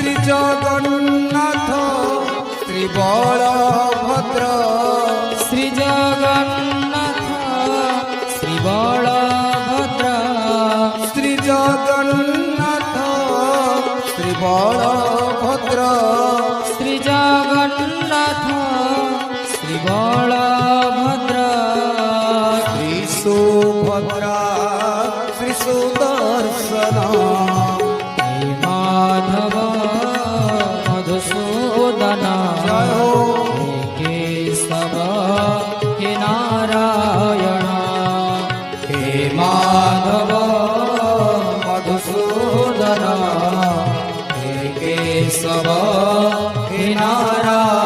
श्री जगन्नाथ श्री बलभद्र श्री जगन्नाथ श्री बलभद्र श्री जगन्नाथ श्री बलभद्र श्री जगन्नाथ श्री बलभद्र श्री सुभद्रा श्री सुदर्शन हे माधव मधुसूदन जय हो हे केशव हे नारायण हे माधव मधुसूदन हे केशव हे नारायण।